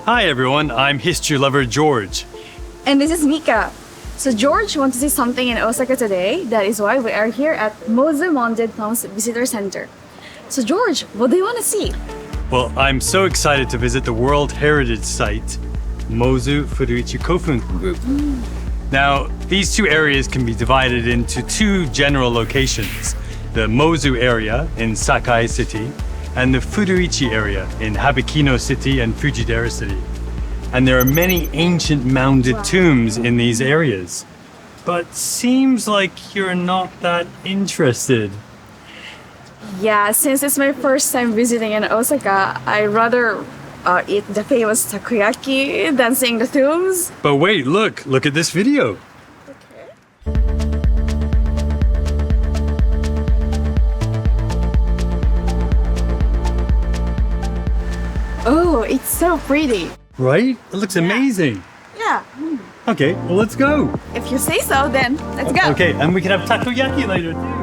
Hi everyone, I'm history lover George. And this is Mika. So George wants to see something in Osaka today. That is why we are here at Mozu Mounted Tombs Visitor Center. So George, what do you want to see? Well, I'm so excited to visit the World Heritage Site, Mozu Furuichi Kofun Group. Now, these two areas can be divided into two general locations, the Mozu area in Sakai City and the Furuichi area in Habikino City and Fujidera City. And there are many ancient mounded tombs in these areas. But seems like you're not that interested. Yeah, since it's my first time visiting in Osaka, I'd rather eat the famous takoyaki than seeing the tombs. But wait, look at this video. Oh, it's so pretty. Right? It looks amazing. Yeah. Okay, well let's go. If you say so, then let's go. Okay, and we can have takoyaki later too.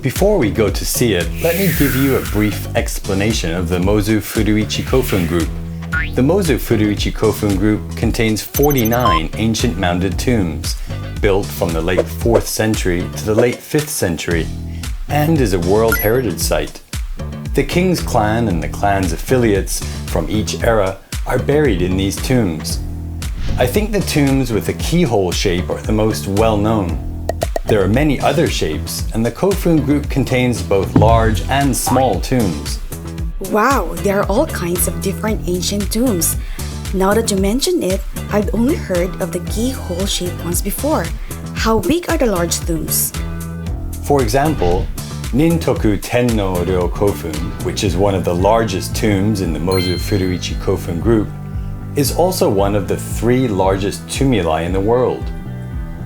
Before we go to see it, let me give you a brief explanation of the Mozu Furuichi Kofun Group. The Mozu Furuichi Kofun Group contains 49 ancient mounded tombs, built from the late 4th century to the late 5th century, and is a World Heritage Site. The King's clan and the clan's affiliates from each era are buried in these tombs. I think the tombs with a keyhole shape are the most well-known. There are many other shapes, and the Kofun group contains both large and small tombs. Wow, there are all kinds of different ancient tombs. Now that you mention it, I'd only heard of the keyhole-shaped ones before. How big are the large tombs? For example, Nintoku Tenno Ryo Kofun, which is one of the largest tombs in the Mozu Furuichi Kofun group, is also one of the 3 largest tumuli in the world.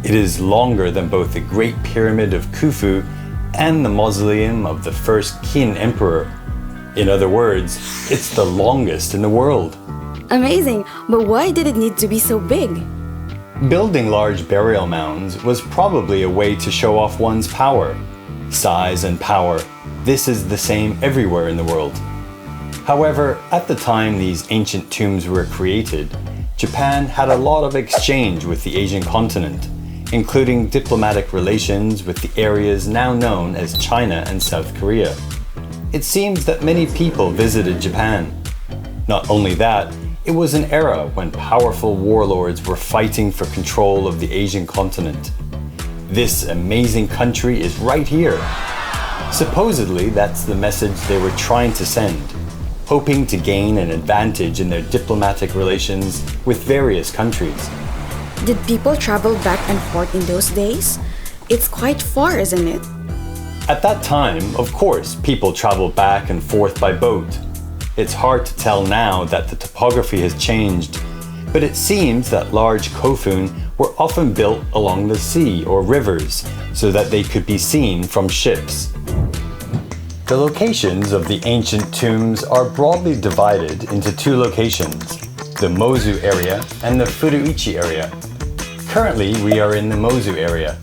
It is longer than both the Great Pyramid of Khufu and the mausoleum of the first Qin emperor. In other words, it's the longest in the world. Amazing, but why did it need to be so big? Building large burial mounds was probably a way to show off one's power. Size and power, this is the same everywhere in the world. However, at the time these ancient tombs were created, Japan had a lot of exchange with the Asian continent, including diplomatic relations with the areas now known as China and South Korea. It seems that many people visited Japan. Not only that, it was an era when powerful warlords were fighting for control of the Asian continent. This amazing country is right here. Supposedly, that's the message they were trying to send, hoping to gain an advantage in their diplomatic relations with various countries. Did people travel back and forth in those days? It's quite far, isn't it? At that time, of course, people traveled back and forth by boat. It's hard to tell now that the topography has changed, but it seems that large kofun were often built along the sea or rivers so that they could be seen from ships. The locations of the ancient tombs are broadly divided into 2 locations, the Mozu area and the Furuichi area. Currently, we are in the Mozu area.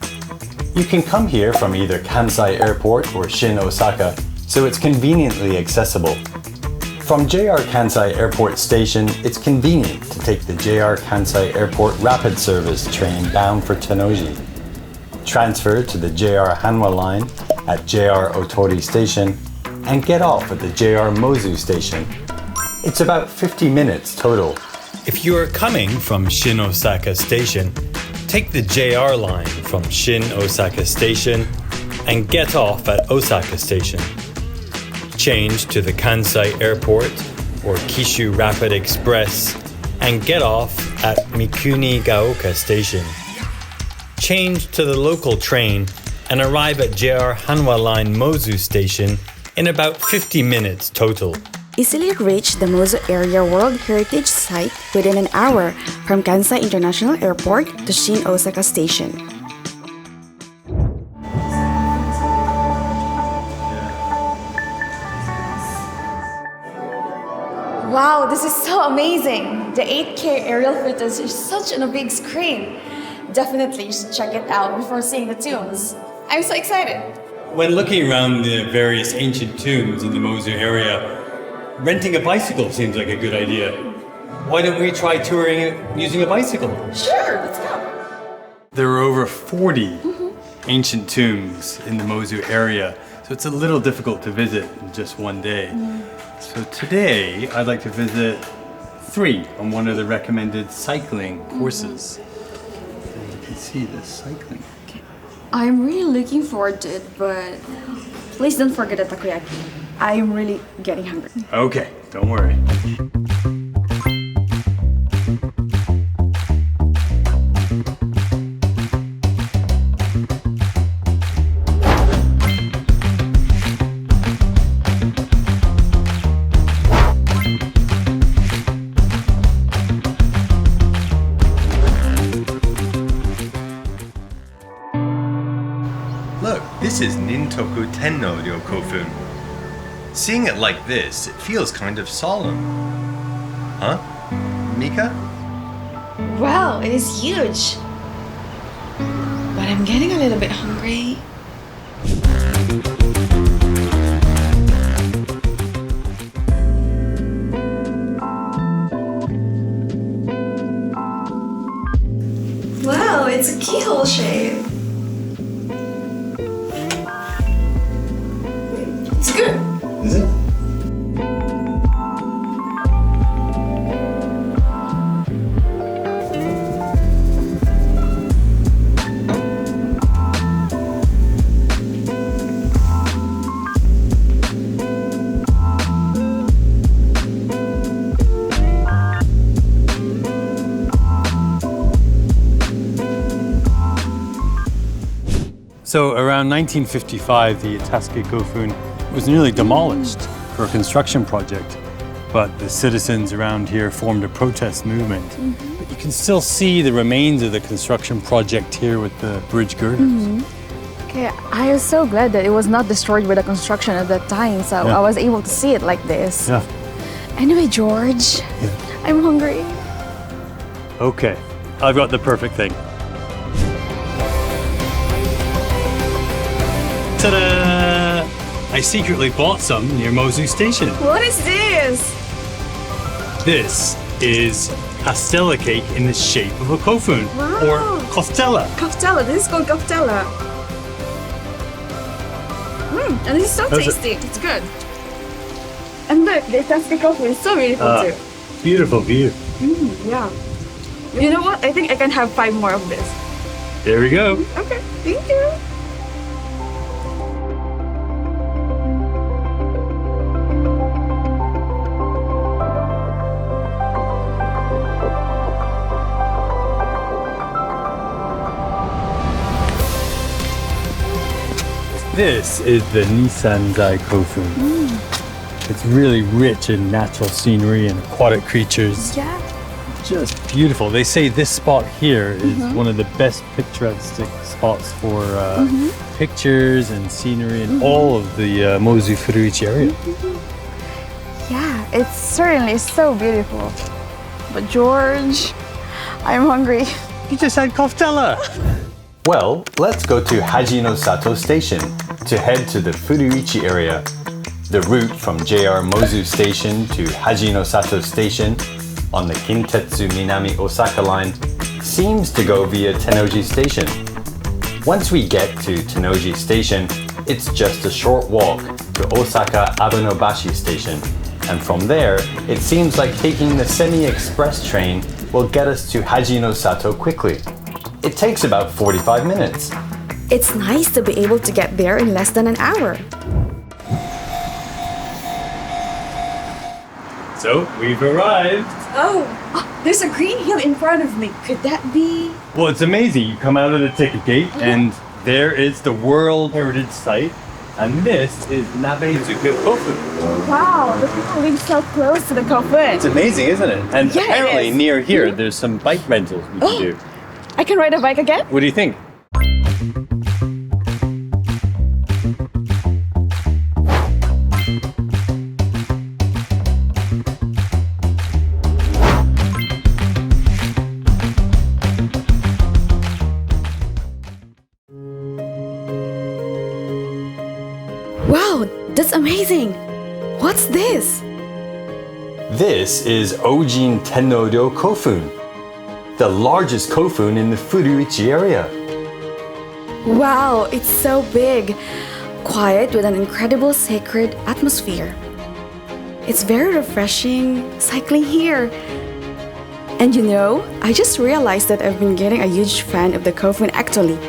You can come here from either Kansai Airport or Shin Osaka, so it's conveniently accessible. From JR Kansai Airport Station, it's convenient to take the JR Kansai Airport Rapid Service train bound for Tennoji. Transfer to the JR Hanwha line at JR Otori Station and get off at the JR Mozu Station. It's about 50 minutes total. If you are coming from Shin Osaka Station, take the JR line from Shin Osaka Station and get off at Osaka Station. Change to the Kansai Airport or Kishu Rapid Express and get off at Mikunigaoka Station. Change to the local train and arrive at JR Hanwha Line Mozu Station in about 50 minutes total. Easily reach the Mozu Area World Heritage Site within an hour from Kansai International Airport to Shin Osaka Station. Wow, this is so amazing. The 8K aerial footage is such on a big screen. Definitely you should check it out before seeing the tombs. I'm so excited. When looking around the various ancient tombs in the Mosul area, renting a bicycle seems like a good idea. Why don't we try touring it using a bicycle? Sure, let's go. There are over 40 ancient tombs in the Mosul area, so it's a little difficult to visit in just one day. So today, I'd like to visit 3 on one of the recommended cycling courses. And you can see this cycling. I'm really looking forward to it, but please don't forget the takoyaki. I'm really getting hungry. Okay, don't worry. Look, this is Nintoku Tenno Ryokofun. Seeing it like this, it feels kind of solemn. Huh? Mika? Wow, it is huge. But I'm getting a little bit hungry. Wow, it's a keyhole shape. It's good. Is it? So around 1955, the Itaske Kofun was nearly demolished for a construction project, but the citizens around here formed a protest movement. But you can still see the remains of the construction project here with the bridge girders. Okay, I am so glad that it was not destroyed by the construction at that time, so Yeah. I was able to see it like this. Yeah. Anyway, George, I'm hungry. Okay, I've got the perfect thing. Ta-da! I secretly bought some near Mozu Station. What is this? This is pastella cake in the shape of a kofun, Wow. or koftella. Kaftela, this is called kaftela. And this is so How's it? tasty. It's good. And look, the Itaske coffee is so beautiful too. Beautiful view. Yeah. You know what? I think I can have 5 more of this. There we go. Okay, thank you. This is the Nisanzai Kofun. It's really rich in natural scenery and aquatic creatures. Yeah. Just beautiful. They say this spot here is one of the best picturesque spots for pictures and scenery in all of the Mozu Furuichi area. Yeah, it's certainly so beautiful. But George, I'm hungry. You just had koftella. Well, let's go to Hajino Sato Station to head to the Furuichi area. The route from JR Mozu Station to Hajino Sato Station on the Kintetsu Minami Osaka line seems to go via Tennoji Station. Once we get to Tennoji Station, it's just a short walk to Osaka Abenobashi Station. And from there, it seems like taking the semi-express train will get us to Hajino Sato quickly. It takes about 45 minutes. It's nice to be able to get there in less than an hour. So, we've arrived. Oh, there's a green hill in front of me. Could that be? Well, it's amazing. You come out of the ticket gate and there is the World Heritage Site. And this is Nabezuka Kofu. Wow, the people live so close to the It's coffin. amazing, isn't it? And Yeah, it apparently is. near here, there's some bike rentals we can do. I can ride a bike again? What do you think? What's this? This is Ojin Tenno-ryo Kofun, the largest kofun in the Furuichi area. Wow, it's so big. Quiet with an incredible sacred atmosphere. It's very refreshing cycling here. And you know, I just realized that I've been getting a huge fan of the kofun actually.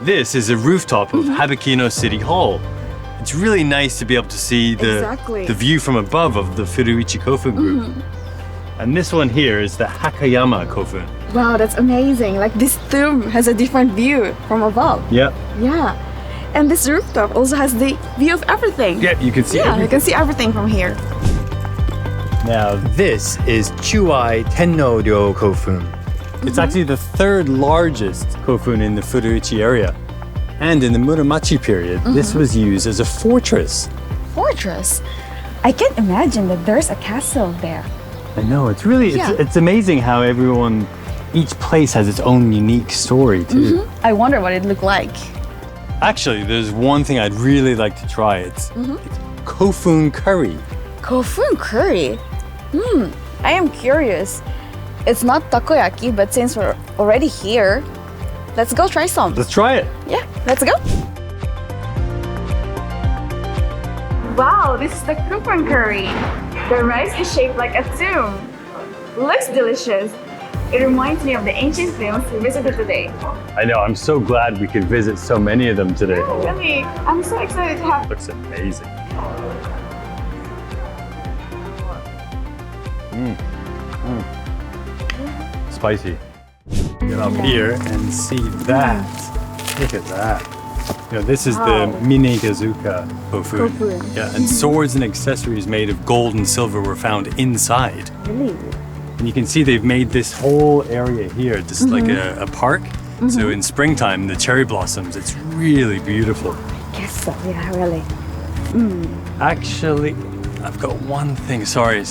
This is a rooftop of Habakino City Hall. It's really nice to be able to see the view from above of the Furuichi Kofun Group. And this one here is the Hakayama Kofun. Wow, that's amazing. Like this tomb has a different view from above. Yep. Yeah. And this rooftop also has the view of everything. Yeah, you can see Yeah, everything. you can see everything from here. Now, this is Chuai Tenno-ryo Kofun. It's actually the third largest kofun in the Furuichi area. And in the Muromachi period, this was used as a fortress. Fortress. I can't imagine that there's a castle there. I know, it's really, it's amazing how each place has its own unique story too. I wonder what it looked like. Actually, there's one thing I'd really like to try. It's kofun curry. Kofun curry. I am curious. It's not takoyaki, but since we're already here, let's go try some. Let's try it. Yeah, let's go. Wow, this is the kofun curry. The rice is shaped like a tomb. Looks delicious. It reminds me of the ancient tombs we visited today. I know, I'm so glad we could visit so many of them today. Really, I'm so excited to have. Looks amazing. Spicy. Get up here and see that. Look at that. You know, this is the Minegazuka kofun. Yeah, and swords and accessories made of gold and silver were found inside. Really? And you can see they've made this whole area here just like a park. So in springtime, the cherry blossoms, it's really beautiful. Guess so, yeah, really. Actually, I've got one thing. Sorry.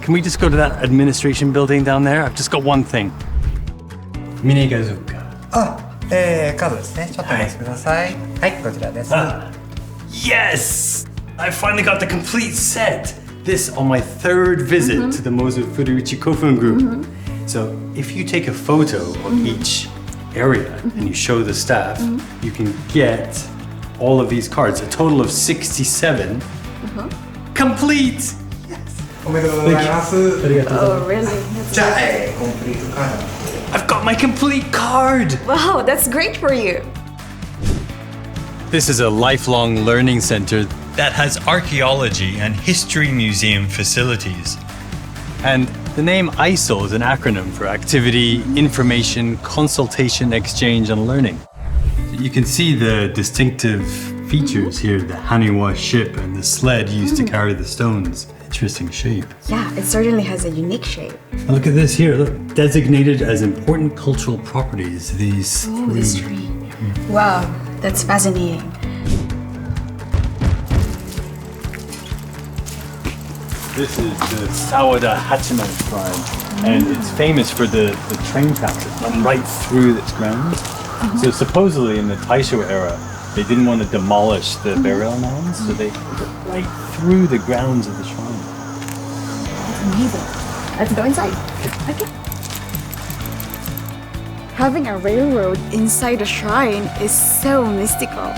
Can we just go to that administration building down there? I've just got one thing. Minegazuka. カードですね。ちょっとお待ちください。はい、こちらです。 Yes! I finally got the complete set. This on my third visit to the Mozu Furuichi Kofun Group. So if you take a photo of each area and you show the staff, you can get all of these cards, a total of 67. Complete! おめでとうございます。 Oh, really? じゃあ、コンプリートカード。 I've got my complete card! Wow, that's great for you. This is a lifelong learning center that has archaeology and history museum facilities. And the name ISIL is an acronym for Activity, Information, Consultation, Exchange, and Learning. You can see the distinctive features here, the Haniwa ship and the sled used to carry the stones. Interesting shape. Yeah, it certainly has a unique shape. And look at this here, look, designated as important cultural properties, these Oh, this tree. Wow, that's fascinating. This is the Sawada Hachiman Shrine, and it's famous for the train tracks that run right through its grounds. So supposedly in the Taisho era, they didn't want to demolish the burial mounds, so they put it right through the grounds of the shrine. Amazing. Let's go inside. Okay. Having a railroad inside a shrine is so mystical.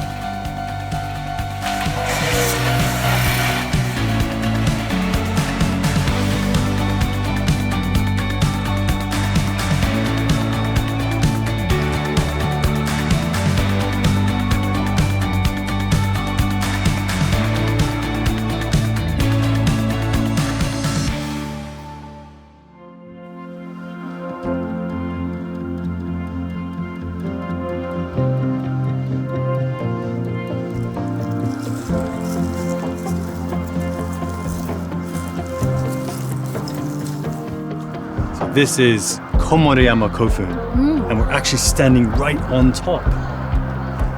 This is Komoreyama Kofun, and we're actually standing right on top.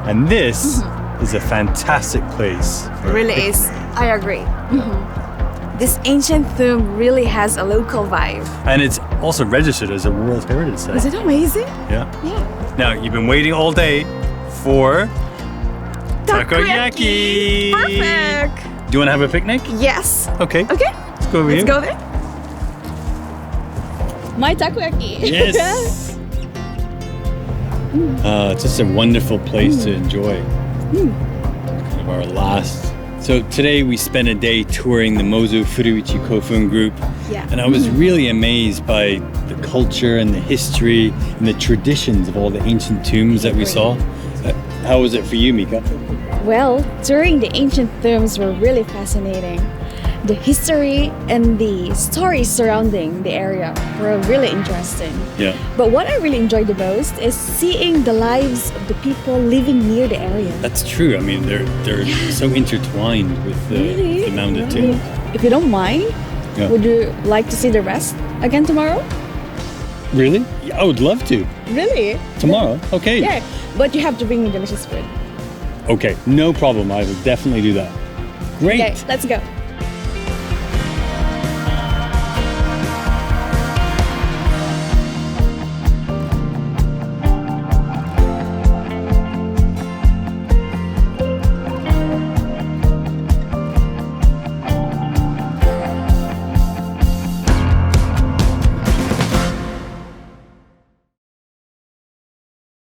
And this is a fantastic place. It really is. I agree. This ancient tomb really has a local vibe. And it's also registered as a World Heritage Site. Is it amazing? Yeah. Yeah. Now, you've been waiting all day for takoyaki. Perfect. Do you want to have a picnic? Yes. Okay. Okay. Let's go over Let's here. go there. My takoyaki. Yes. It's just a wonderful place to enjoy. Kind of our last. So today we spent a day touring the Mozu Furuichi Kofun group. Yeah. And I was really amazed by the culture and the history and the traditions of all the ancient tombs that we saw. How was it for you, Mika? Well, touring the ancient tombs were really fascinating. The history and the stories surrounding the area were really interesting. Yeah. But what I really enjoyed the most is seeing the lives of the people living near the area. That's true. I mean, they're so intertwined with the mountain tombs. If you don't mind, Yeah. would you like to see the rest again tomorrow? Really? Yeah, I would love to. Really? Tomorrow? Okay. Yeah, but you have to bring me delicious food. Okay, no problem. I will definitely do that. Great. Okay, let's go.